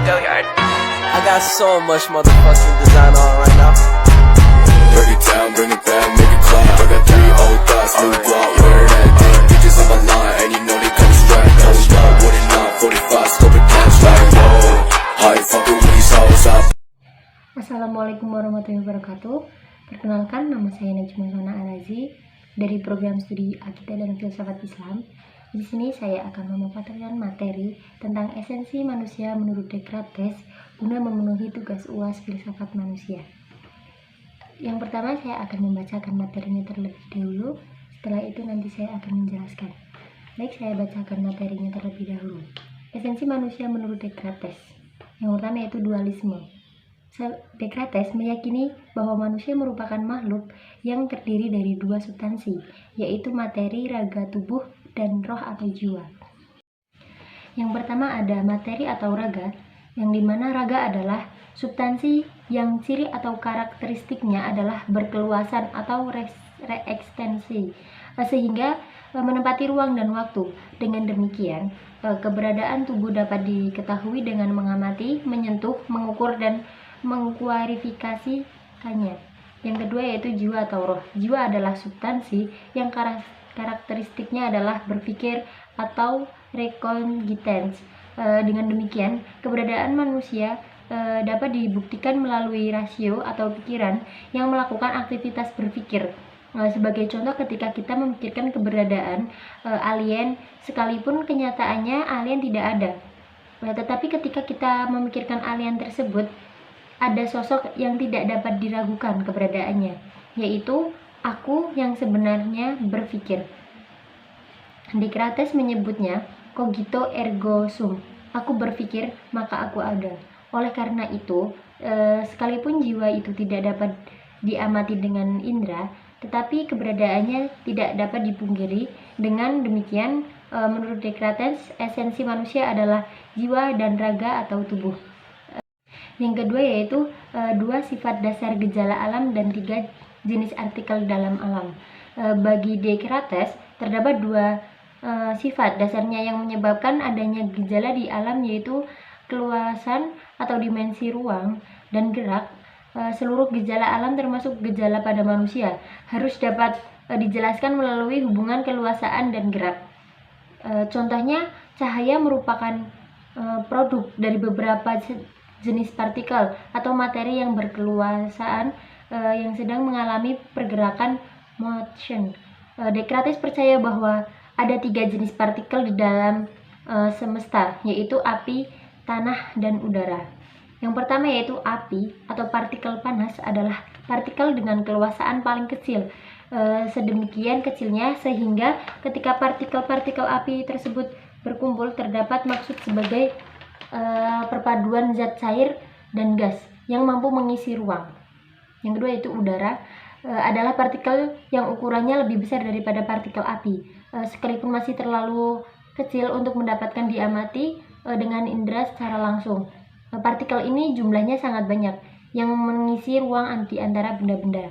I got so much motherfucking design on right now. Break it down, bring it back, make it clap. I got 3 old thoughts, new guap, wear that thing. Bitches on my line, and you know they come strapped. Hold up, what it not, 45, scope it cash like whoa. How you fucking with these hoes up? Assalamualaikum warahmatullahi wabarakatuh. Perkenalkan, nama saya Najma Sona Arazi dari program studi Akidah dan Filsafat Islam. Di sini saya akan memaparkan materi tentang esensi manusia menurut Descartes guna memenuhi tugas UAS Filsafat Manusia. Yang pertama, saya akan membacakan materinya terlebih dahulu. Setelah itu nanti saya akan menjelaskan. Baik, saya bacakan materinya terlebih dahulu. Esensi manusia menurut Descartes. Yang pertama yaitu dualisme. Descartes meyakini bahwa manusia merupakan makhluk yang terdiri dari 2 substansi, yaitu materi, raga, tubuh, dan roh atau jiwa. Yang pertama ada materi atau raga, yang dimana raga adalah substansi yang ciri atau karakteristiknya adalah berkeluasan atau reekstensi, sehingga menempati ruang dan waktu. Dengan demikian, keberadaan tubuh dapat diketahui dengan mengamati, menyentuh, mengukur, dan mengkualifikasikannya. Yang kedua yaitu jiwa atau roh. Jiwa adalah substansi yang karakteristiknya adalah berpikir atau recognitions. Dengan demikian, keberadaan manusia dapat dibuktikan melalui rasio atau pikiran yang melakukan aktivitas berpikir. Sebagai contoh, ketika kita memikirkan keberadaan alien, sekalipun kenyataannya alien tidak ada, tetapi ketika kita memikirkan alien tersebut, ada sosok yang tidak dapat diragukan keberadaannya, yaitu aku yang sebenarnya berpikir. Descartes menyebutnya cogito ergo sum. Aku berpikir, maka aku ada. Oleh karena itu, sekalipun jiwa itu tidak dapat diamati dengan indera, tetapi keberadaannya tidak dapat dipungkiri. Dengan demikian, menurut Descartes, esensi manusia adalah jiwa dan raga atau tubuh. Yang kedua yaitu 2 sifat dasar gejala alam dan 3 jenis artikel dalam alam. Bagi Descartes terdapat 2 sifat dasarnya yang menyebabkan adanya gejala di alam, yaitu keluasan atau dimensi ruang dan gerak. Seluruh gejala alam termasuk gejala pada manusia harus dapat dijelaskan melalui hubungan keluasaan dan gerak. Contohnya, cahaya merupakan produk dari beberapa jenis partikel atau materi yang berkeluasaan yang sedang mengalami pergerakan motion. Descartes percaya bahwa ada 3 jenis partikel di dalam semesta, yaitu api, tanah, dan udara. Yang pertama yaitu api atau partikel panas adalah partikel dengan keluasaan paling kecil, sedemikian kecilnya sehingga ketika partikel-partikel api tersebut berkumpul terdapat maksud sebagai perpaduan zat cair dan gas yang mampu mengisi ruang. Yang kedua yaitu udara, adalah partikel yang ukurannya lebih besar daripada partikel api, sekalipun masih terlalu kecil untuk mendapatkan diamati dengan indera secara langsung. Partikel ini jumlahnya sangat banyak yang mengisi ruang di antara benda-benda.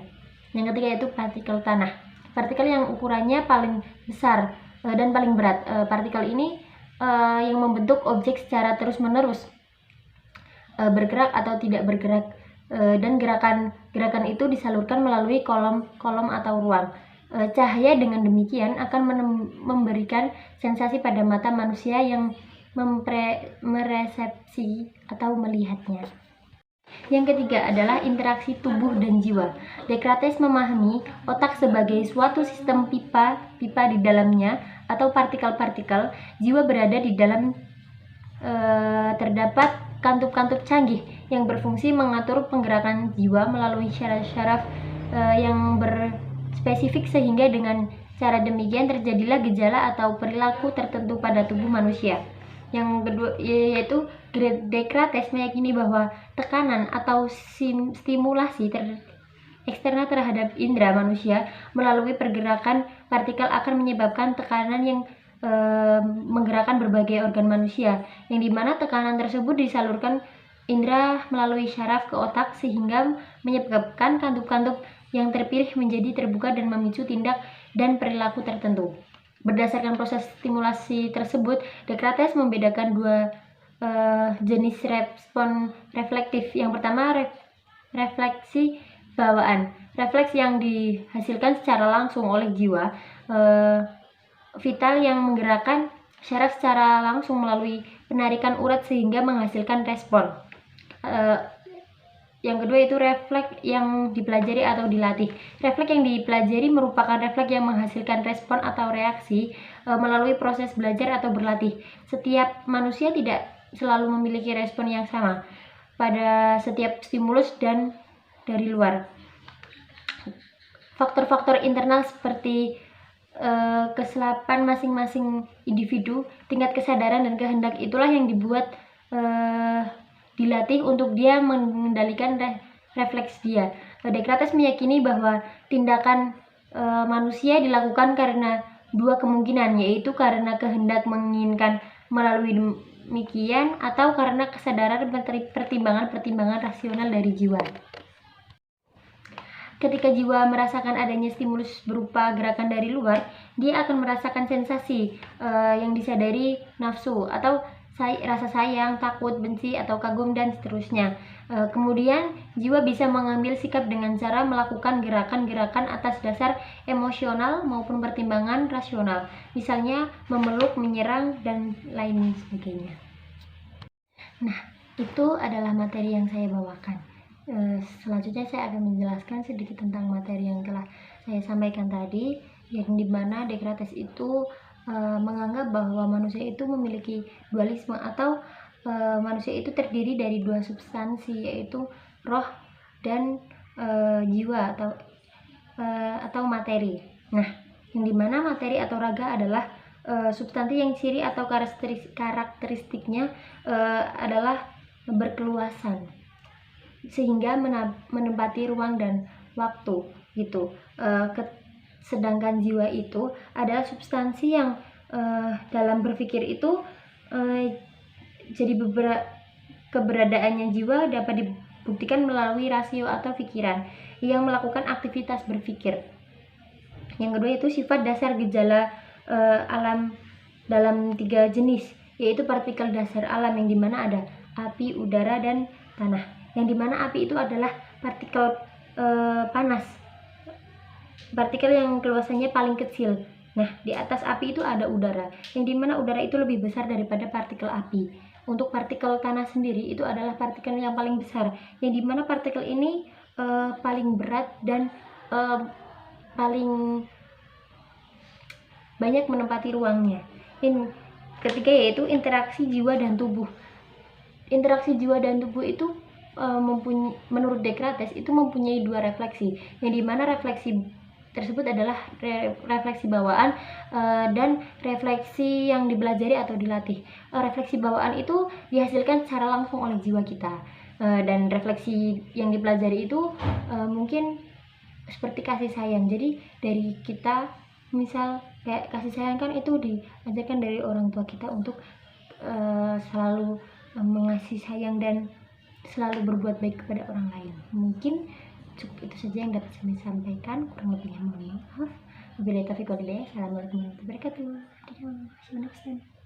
Yang ketiga yaitu partikel tanah, partikel yang ukurannya paling besar dan paling berat. Partikel ini yang membentuk objek secara terus-menerus, bergerak atau tidak bergerak, dan gerakan itu disalurkan melalui kolom atau ruang. Cahaya dengan demikian akan memberikan sensasi pada mata manusia yang meresepsi atau melihatnya. Yang ketiga adalah interaksi tubuh dan jiwa. Descartes memahami otak sebagai suatu sistem pipa di dalamnya atau partikel-partikel. Jiwa berada di dalam, terdapat kantuk-kantuk canggih yang berfungsi mengatur penggerakan jiwa melalui syaraf-syaraf yang berspesifik, sehingga dengan cara demikian terjadilah gejala atau perilaku tertentu pada tubuh manusia. Yang kedua yaitu Descartes meyakini bahwa tekanan atau stimulasi eksternal terhadap indera manusia melalui pergerakan partikel akan menyebabkan tekanan yang menggerakkan berbagai organ manusia, yang dimana tekanan tersebut disalurkan indera melalui syaraf ke otak sehingga menyebabkan kantuk-kantuk yang terpilih menjadi terbuka dan memicu tindak dan perilaku tertentu. Berdasarkan proses stimulasi tersebut, Descartes membedakan 2 jenis respon reflektif. Yang pertama refleksi bawaan. Refleks yang dihasilkan secara langsung oleh jiwa vital yang menggerakkan syaraf secara langsung melalui penarikan urat sehingga menghasilkan respon. Yang kedua itu refleks yang dipelajari atau dilatih. Refleks yang dipelajari merupakan refleks yang menghasilkan respon atau reaksi melalui proses belajar atau berlatih. Setiap manusia tidak selalu memiliki respon yang sama pada setiap stimulus dan dari luar. Faktor-faktor internal seperti kesiapan masing-masing individu, tingkat kesadaran dan kehendak itulah yang dibuat dilatih untuk dia mengendalikan refleks dia. Descartes meyakini bahwa tindakan manusia dilakukan karena dua kemungkinan, yaitu karena kehendak menginginkan melalui demikian atau karena kesadaran dan pertimbangan-pertimbangan rasional dari jiwa. Ketika jiwa merasakan adanya stimulus berupa gerakan dari luar, dia akan merasakan sensasi yang disadari nafsu atau rasa sayang, takut, benci, atau kagum, dan seterusnya. Kemudian, jiwa bisa mengambil sikap dengan cara melakukan gerakan-gerakan atas dasar emosional maupun pertimbangan rasional, misalnya memeluk, menyerang, dan lain sebagainya. Nah, itu adalah materi yang saya bawakan. Selanjutnya saya akan menjelaskan sedikit tentang materi yang telah saya sampaikan tadi, yang dimana Descartes itu menganggap bahwa manusia itu memiliki dualisme atau manusia itu terdiri dari dua substansi, yaitu roh dan jiwa atau materi. Nah, yang dimana materi atau raga adalah substansi yang ciri atau karakteristiknya adalah berkeluasan sehingga menempati ruang dan waktu gitu. Sedangkan jiwa itu adalah substansi yang dalam berpikir itu jadi keberadaannya jiwa dapat dibuktikan melalui rasio atau pikiran yang melakukan aktivitas berpikir. Yang kedua itu sifat dasar gejala alam dalam tiga jenis, yaitu partikel dasar alam yang dimana ada api, udara, dan tanah. Yang dimana api itu adalah partikel panas, partikel yang keluasannya paling kecil. Nah, di atas api itu ada udara, yang dimana udara itu lebih besar daripada partikel api. Untuk partikel tanah sendiri itu adalah partikel yang paling besar, yang dimana partikel ini paling berat dan paling banyak menempati ruangnya. Yang ketiga yaitu interaksi jiwa dan tubuh. Interaksi jiwa dan tubuh itu menurut Descartes itu mempunyai dua refleksi, yang dimana refleksi tersebut adalah refleksi bawaan dan refleksi yang dipelajari atau dilatih. Refleksi bawaan itu dihasilkan secara langsung oleh jiwa kita, dan refleksi yang dipelajari itu mungkin seperti kasih sayang. Jadi dari kita, misal kayak kasih sayang kan itu diajarkan dari orang tua kita untuk selalu mengasihi sayang dan selalu berbuat baik kepada orang lain. Mungkin cukup itu saja yang dapat saya sampaikan, kurang lebihnya mohon maaf. Wabillahi taufiq wal hidayah. Assalamualaikum warahmatullahi wabarakatuh. See you next time.